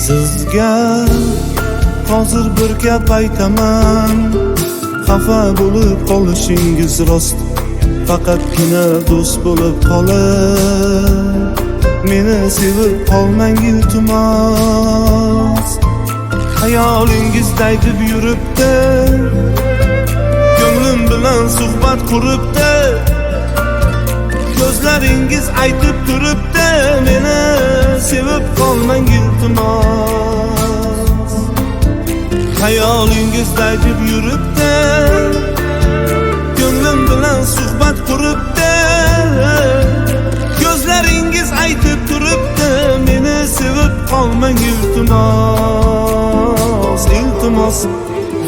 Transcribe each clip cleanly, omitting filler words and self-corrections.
Sizga hozir bir gap aytaman, xafa bo'lib qolishingiz rost. Faqatgina do'st bo'lib qolib, meni sevib qolmang iltimos. Hayolingizda aytib yuribdi, ko'nglim bilan suhbat quribdi. Ko'zlaringiz aytib turibdi, meni sevib qolmang iltimos. Hayolingizda aytib yuribdi, ko'nglim bilan suhbat quribdi. Ko'zlaringiz aytib turibdi, meni sevib qolmang iltimos, iltimos.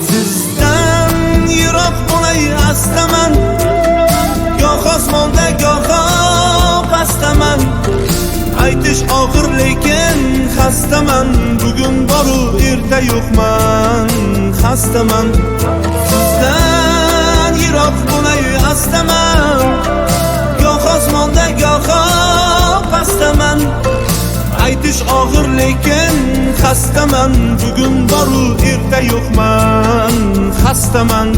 Sizdan yiroq bo'lay astaman, goh osmonda goh pastaman. Aytish og'ir lekin xastaman, bugun boru erta yo'qman, xastaman. Sizdan yiroq bo'lay astaman, goh osmonda goh pastaman. Aytish og'ir lekin xastaman, bugun boru erta yo'qman, xastaman.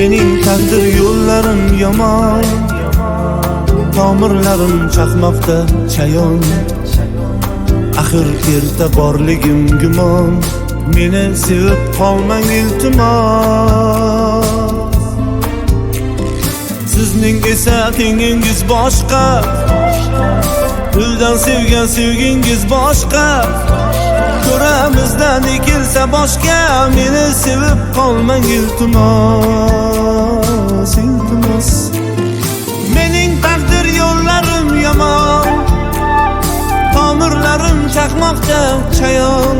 Mening taqdir yo'llarim yomon, tomirlarim chaqmoqda chayon. Axir erta borligim gumon, meni sevib qolmang iltimos. Sizning esa tengingiz boshqa, dildan sevgan sevgingiz boshqa. Ko'ramizdan ekilsa boshqa, meni sevib qolmang iltimos, iltimos. Mening taqdir yo'llarim yomon, tomirlarim chaqmoqda chayon.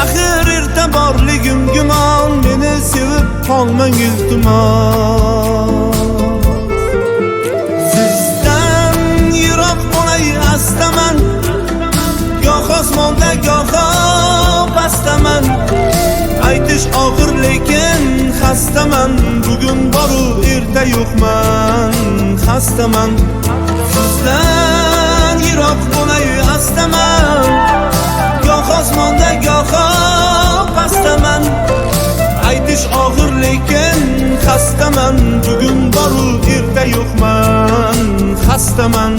Axir erta borligim gumon, meni sevib qolmang iltimos. Sizdan yiroq bo'lay astaman, goh osmonda goh pastaman. Aytish og'ir lekin xastaman, bugun boru erta yo'qman, xastaman. Sizdan yiroq bo'lay astaman, goh osmonda goh pastaman. Aytish og'ir lekin xastaman, bugun boru erta yo'qman, xastaman.